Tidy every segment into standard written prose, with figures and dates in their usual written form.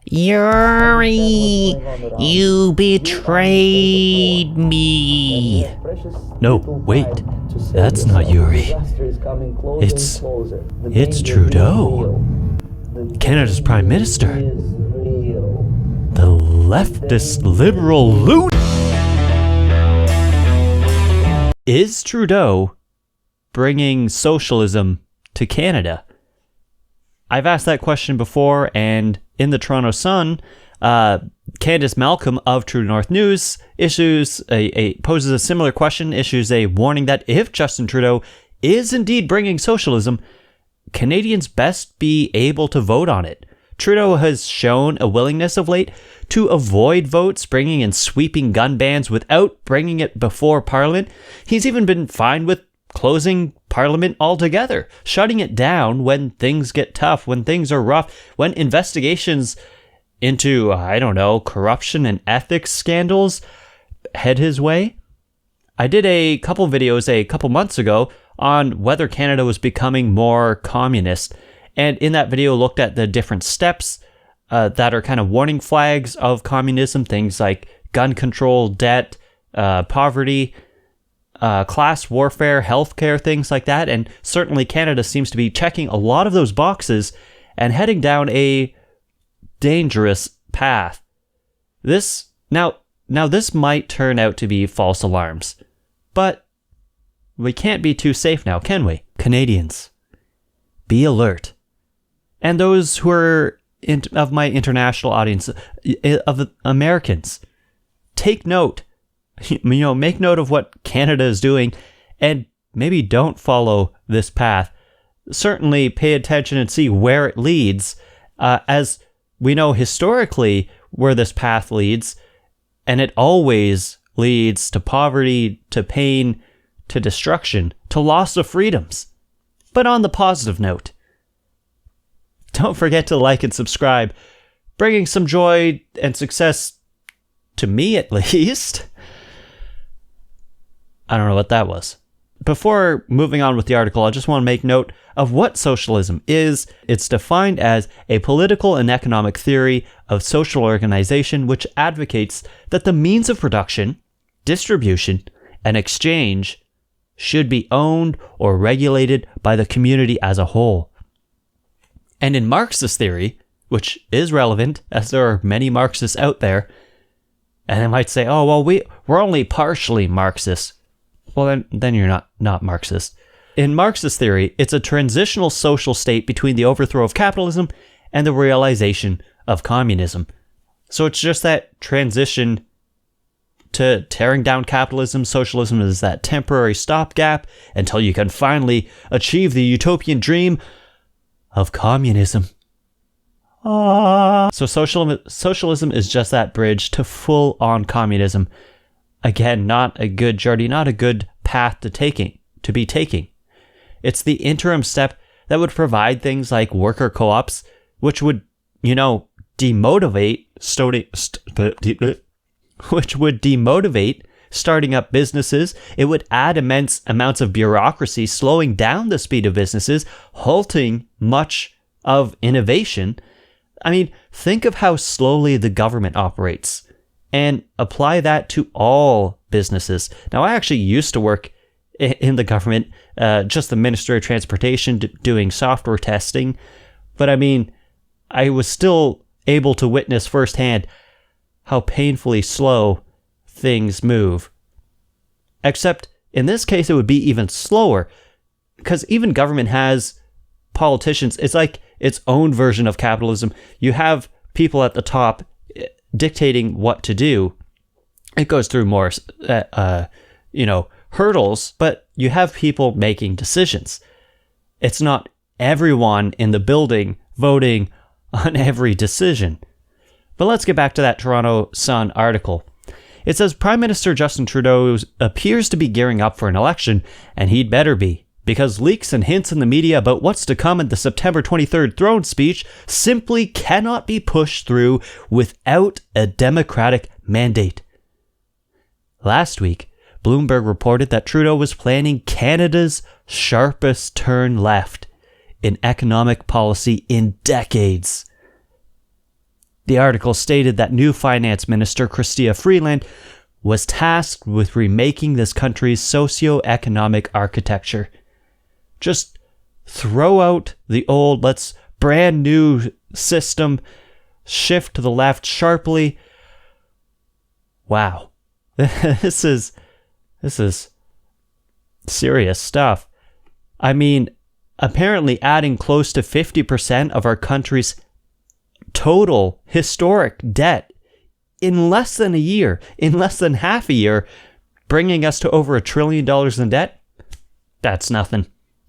Yuri, you betrayed me. No, wait. That's not Yuri. It's Trudeau, Canada's Prime Minister. The leftist liberal loot. Is Trudeau bringing socialism to Canada? I've asked that question before, and in the Toronto Sun, Candace Malcolm of True North News poses a similar question, issues a warning that if Justin Trudeau is indeed bringing socialism, Canadians best be able to vote on it. Trudeau has shown a willingness of late to avoid votes, bringing in sweeping gun bans without bringing it before Parliament. He's even been fine with closing Parliament altogether, shutting it down when things get tough, when things are rough, when investigations into, corruption and ethics scandals head his way. I did a couple videos a couple months ago on whether Canada was becoming more communist, and in that video looked at the different steps that are kind of warning flags of communism, things like gun control, debt, poverty, class warfare, healthcare, things like that. And certainly Canada seems to be checking a lot of those boxes and heading down a dangerous path. This might turn out to be false alarms, but we can't be too safe now, can we? Canadians, be alert. And those who are of my international audience, of the Americans, take note. Make note of what Canada is doing, and maybe don't follow this path. Certainly pay attention and see where it leads, as we know historically where this path leads, and it always leads to poverty, to pain, to destruction, to loss of freedoms. But on the positive note, don't forget to like and subscribe, bringing some joy and success to me at least. I don't know what that was. Before moving on with the article, I just want to make note of what socialism is. It's defined as a political and economic theory of social organization which advocates that the means of production, distribution, and exchange should be owned or regulated by the community as a whole. And in Marxist theory, which is relevant as there are many Marxists out there, and they might say, oh, well, we're only partially Marxist. Well, then you're not Marxist. In Marxist theory, it's a transitional social state between the overthrow of capitalism and the realization of communism. So it's just that transition to tearing down capitalism. Socialism is that temporary stopgap until you can finally achieve the utopian dream of communism. So socialism is just that bridge to full-on communism. Again, not a good journey, not a good path to be taking. It's the interim step that would provide things like worker co-ops, which would, demotivate starting up businesses. It would add immense amounts of bureaucracy, slowing down the speed of businesses, halting much of innovation. I mean, think of how slowly the government operates and apply that to all businesses. Now, I actually used to work in the government, just the Ministry of Transportation doing software testing. But I mean, I was still able to witness firsthand how painfully slow things move. Except in this case, it would be even slower, because even government has politicians. It's like its own version of capitalism. You have people at the top dictating what to do. It goes through more, hurdles, but you have people making decisions. It's not everyone in the building voting on every decision. But let's get back to that Toronto Sun article. It says Prime Minister Justin Trudeau appears to be gearing up for an election, and he'd better be, because leaks and hints in the media about what's to come at the September 23rd throne speech simply cannot be pushed through without a democratic mandate. Last week, Bloomberg reported that Trudeau was planning Canada's sharpest turn left in economic policy in decades. The article stated that new finance minister Chrystia Freeland was tasked with remaking this country's socio-economic architecture. Just throw out the old, let's brand new system, shift to the left sharply. Wow. This is serious stuff. I mean, apparently adding close to 50% of our country's total historic debt in less than a year, in less than half a year, bringing us to over $1 trillion in debt, that's nothing.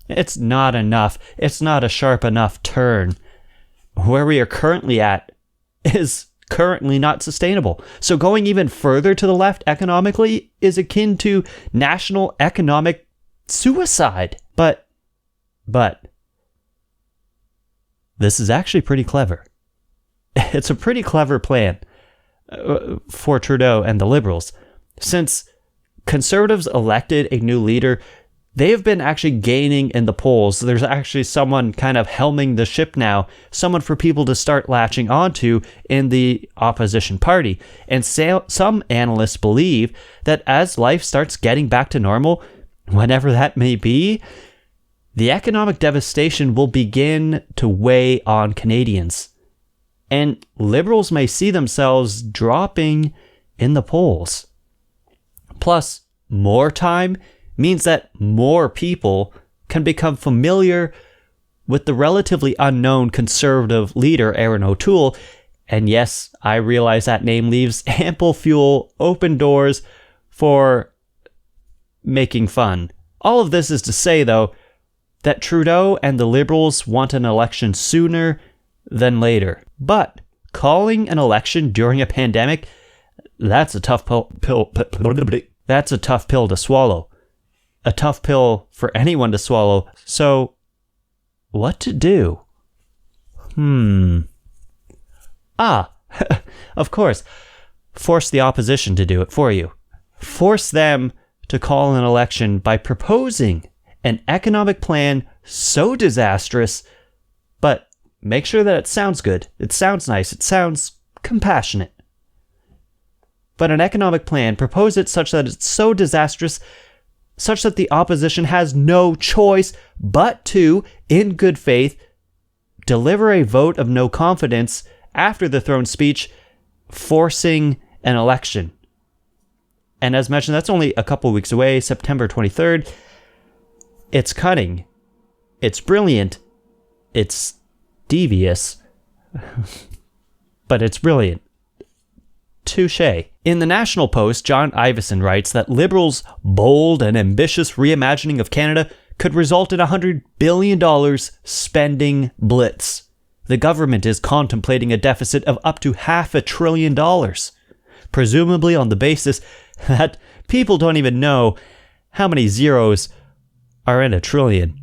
It's not enough. It's not a sharp enough turn. Where we are currently at is currently not sustainable. So going even further to the left economically is akin to national economic suicide. But this is actually pretty clever. It's a pretty clever plan for Trudeau and the Liberals. Since Conservatives elected a new leader, they have been actually gaining in the polls. There's actually someone kind of helming the ship now, someone for people to start latching onto in the opposition party. And some analysts believe that as life starts getting back to normal, whenever that may be, the economic devastation will begin to weigh on Canadians. And Liberals may see themselves dropping in the polls. Plus, more time means that more people can become familiar with the relatively unknown Conservative leader, Erin O'Toole. And yes, I realize that name leaves ample fuel, open doors for making fun. All of this is to say, though, that Trudeau and the Liberals want an election sooner than later. But calling an election during a pandemic, that's a tough that's a tough pill to swallow. A tough pill for anyone to swallow. So, what to do? Of course, force the opposition to do it for you. Force them to call an election by proposing an economic plan so disastrous, but make sure that it sounds good, it sounds nice, it sounds compassionate. But an economic plan, propose it such that it's so disastrous, such that the opposition has no choice but to, in good faith, deliver a vote of no confidence after the throne speech, forcing an election. And as mentioned, that's only a couple weeks away, September 23rd. It's cunning. It's brilliant. It's devious. But it's brilliant. Touché. In the National Post, John Ivison writes that Liberals' bold and ambitious reimagining of Canada could result in $100 billion spending blitz. The government is contemplating a deficit of up to $500 billion, presumably on the basis that people don't even know how many zeros are in a trillion.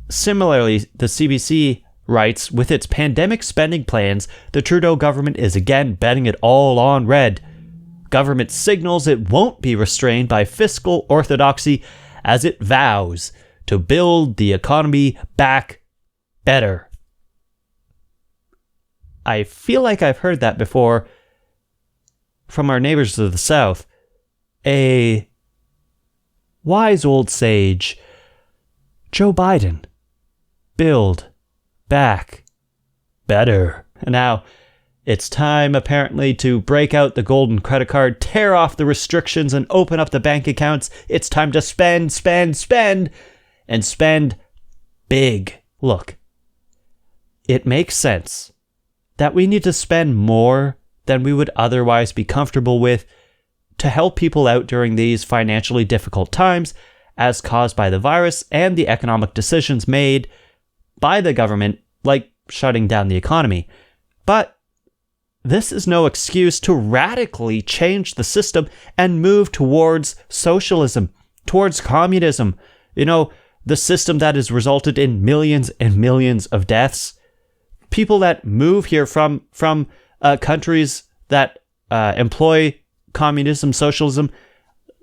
Similarly, the CBC writes, with its pandemic spending plans, the Trudeau government is again betting it all on red. Government signals it won't be restrained by fiscal orthodoxy as it vows to build the economy back better. I feel like I've heard that before from our neighbors to the south. A wise old sage, Joe Biden, build back better. And now it's time, apparently, to break out the golden credit card, tear off the restrictions, and open up the bank accounts. It's time to spend, and spend big. Look, it makes sense that we need to spend more than we would otherwise be comfortable with to help people out during these financially difficult times as caused by the virus and the economic decisions made by the government, like shutting down the economy. But this is no excuse to radically change the system and move towards socialism, towards communism. You know, the system that has resulted in millions and millions of deaths. People that move here from countries that employ communism, socialism,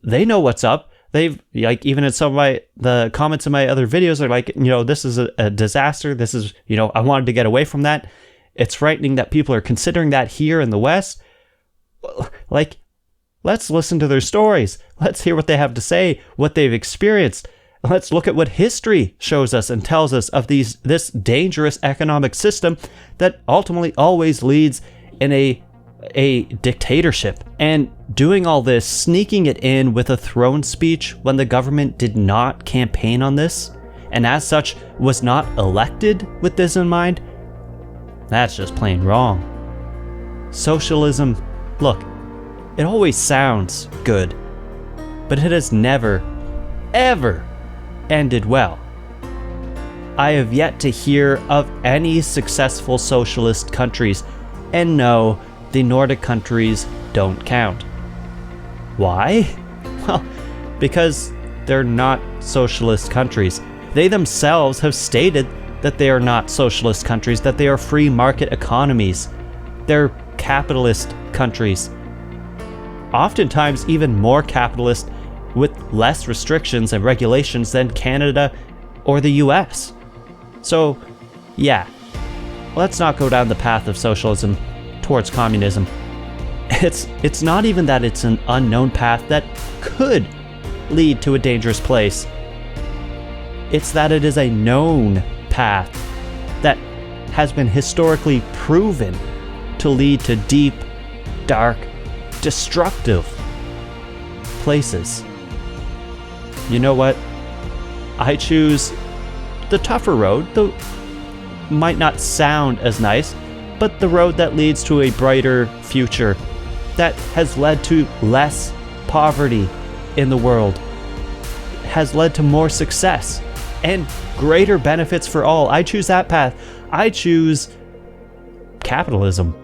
they know what's up. They've, like, even in some of the comments in my other videos are like, you know, this is a disaster. This is, you know, I wanted to get away from that. It's frightening that people are considering that here in the West. Like, let's listen to their stories. Let's hear what they have to say, what they've experienced. Let's look at what history shows us and tells us of this dangerous economic system that ultimately always leads in a dictatorship. And doing all this, sneaking it in with a throne speech when the government did not campaign on this, and as such was not elected with this in mind, that's just plain wrong. Socialism, look, it always sounds good, but it has never, ever ended well. I have yet to hear of any successful socialist countries, and no, the Nordic countries don't count. Why? Well, because they're not socialist countries. They themselves have stated that they are not socialist countries, that they are free market economies. They're capitalist countries. Oftentimes even more capitalist, with less restrictions and regulations than Canada or the US. So, yeah, let's not go down the path of socialism towards communism. It's not even that it's an unknown path that could lead to a dangerous place. It's that it is a known path that has been historically proven to lead to deep, dark, destructive places. You know what? I choose the tougher road, though might not sound as nice, but the road that leads to a brighter future, that has led to less poverty in the world, has led to more success and greater benefits for all. I choose that path. I choose capitalism.